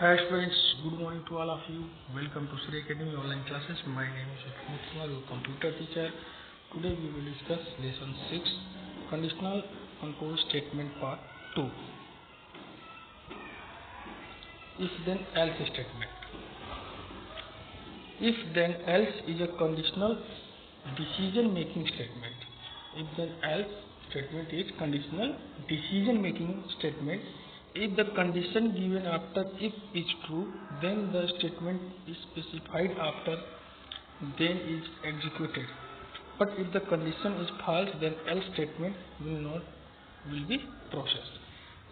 Hi friends, good morning to all of you. Welcome to Sri Academy online classes. My name is Mohit Kumar, your computer teacher. Today we will discuss lesson 6, conditional control statement part 2. If then else statement. If then else is a conditional decision making statement. If then else statement is conditional decision making statement. If the condition given after if is true, then the statement is specified after then is executed. But if the condition is false, then else statement will be processed.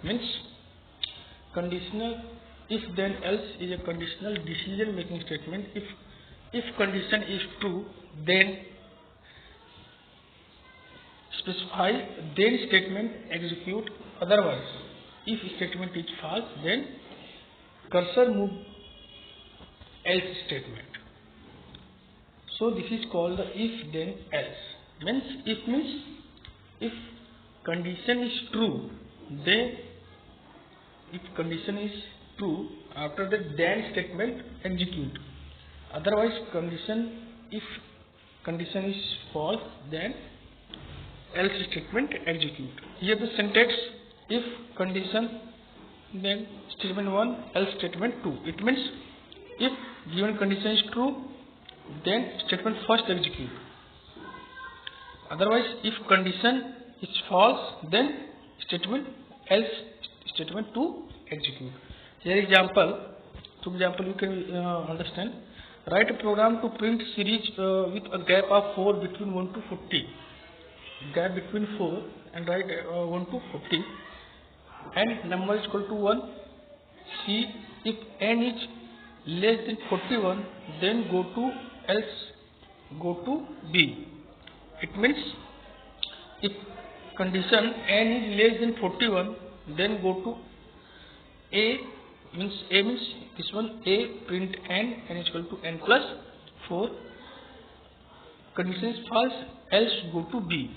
Means conditional if then else is a conditional decision making statement. If condition is true, then specify then statement execute. Otherwise, if statement is false, then cursor move else statement. So this is called the if then else. Means if condition is true, then if condition is true, after that then statement execute. Otherwise if condition is false, then else statement execute. Here the syntax: if condition, then statement 1, else statement 2. It means if given condition is true, then statement first execute. Otherwise, if condition is false, then statement else statement 2 execute. Here example. To example, you can understand. Write a program to print series with a gap of 4 between 1 to 40. Gap between 4 and write 1 to 40 and number is equal to 1. See, if n is less than 41, then go to B. It means if condition n is less than 41, then go to A. Means this one, A, print n is equal to n plus 4. Condition is false, else go to B.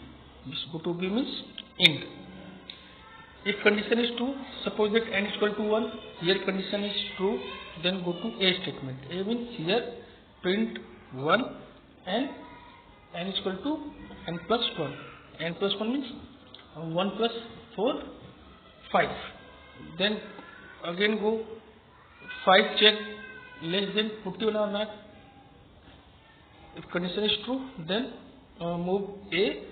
Go to B means end. If condition is true, suppose that n is equal to 1, here condition is true, then go to A statement. A means here print 1 and n is equal to n plus 1. N plus 1 means 1 plus 4, 5. Then again go 5, check less than 41 or not. If condition is true, then move A.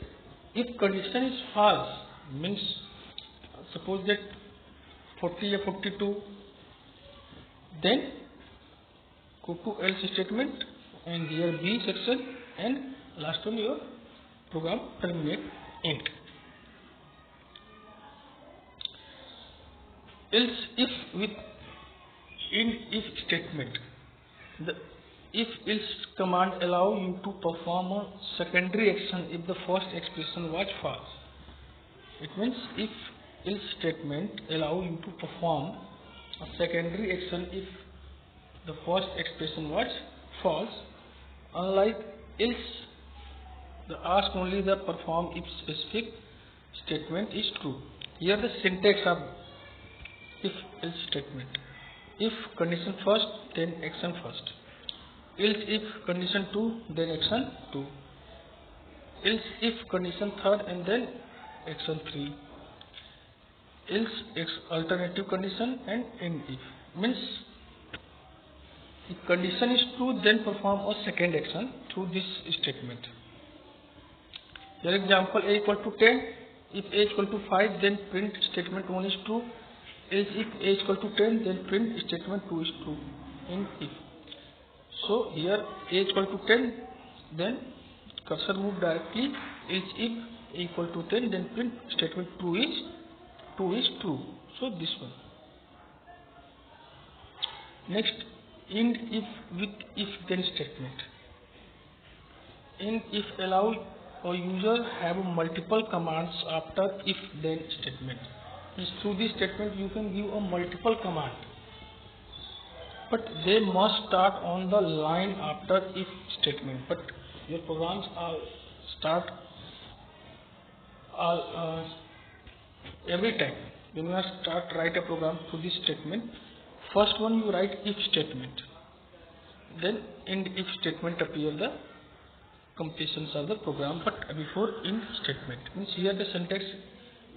If condition is false, means suppose that 40 or 42, then go to else statement and here B section, and last one your program terminate end. Else if with in if statement. The if else command allow you to perform a secondary action if the first expression was false. It means if else statement allow you to perform a secondary action if the first expression was false. Unlike else, the ask only the perform if specific statement is true. Here the syntax of if else statement: if condition first, then action first. Else if condition 2, then action 2. Else if condition third and then action 3. Else alternative condition and end if. Means if condition is true, then perform a second action through this statement. Here example: A equal to 10. If A equal to 5, then print statement 1 is true. Else if A is equal to 10, then print statement 2 is true. End if. So here A is equal to 10, then cursor move directly. Else if A equal to 10, then print statement 2 is true. So this one. Next, end if with if then statement. End if allow a user have multiple commands after if then statement. Means through this statement you can give a multiple command, but they must start on the line after if statement. But your programs start every time when you start write a program through this statement, First one you write if statement, then end if statement appear the completions of the program, but before end statement means here the syntax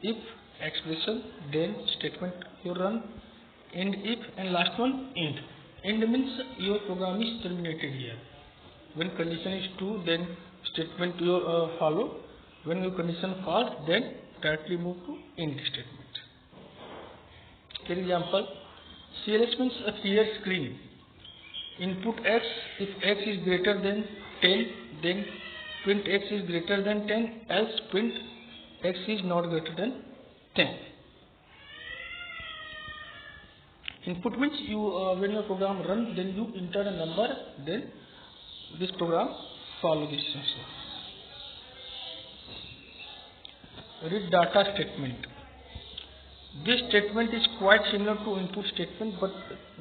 if expression, then statement you run, end if, and last one end. End means your program is terminated here. When condition is true, then statement you follow. When your condition false, then directly move to end statement. For example, CLS means a clear screen. Input x, if x is greater than 10, then print x is greater than 10, else print x is not greater than 10. Input means you when your program runs, then you enter a number, then this program follow this also. Read data statement. This statement is quite similar to input statement, but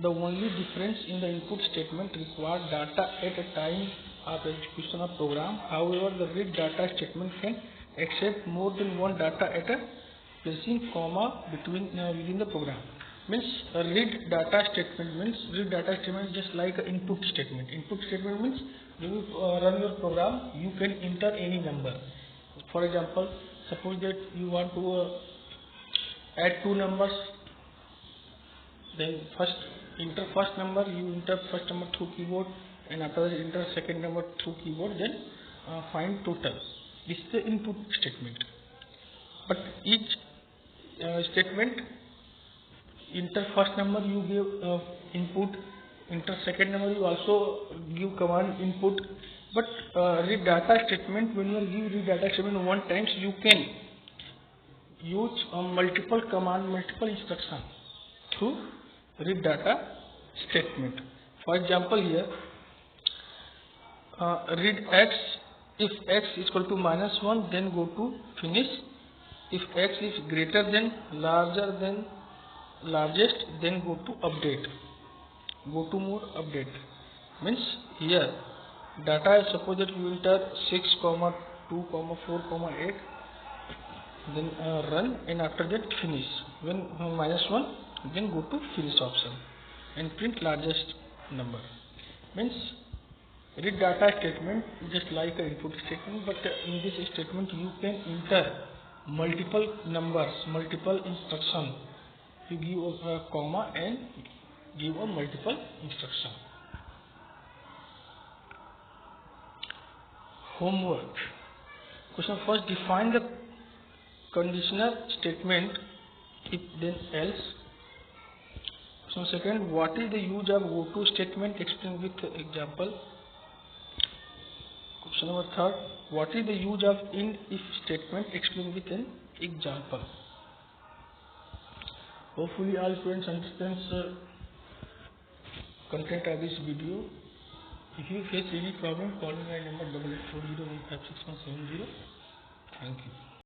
the only difference in the input statement requires data at a time of execution of program. However, the read data statement can accept more than one data at a placing comma between within the program. Means a read data statement means read data statement just like an input statement. Input statement means when you run your program, you can enter any number. For example, suppose that you want to add two numbers, then first enter first number, you enter first number through keyboard, and after that enter second number through keyboard, then find total. This is the input statement. But each statement, enter first number you give input, enter second number you also give command input. But read data statement, when you give read data statement one times, you can use multiple command, multiple instruction through read data statement. For example, here read x, if x is equal to -1, then go to finish. If x is greater than, larger than, largest, then go to update. Go to more, update. Means here data, suppose that you enter 6, 2, 4, 8, then run, and after that finish. When -1, then go to finish option and print largest number. Means read data statement just like an input statement, but in this statement you can enter multiple numbers, multiple instruction. You give a comma and give a multiple instruction. Homework. Question first, define the conditional statement if then else. So second, what is the use of go to statement? Explain with example. Question number third, what is the use of end if statement? Explain with an example. Hopefully all students understand content of this video. If you face any problem, call me my number 8840156170. Thank you.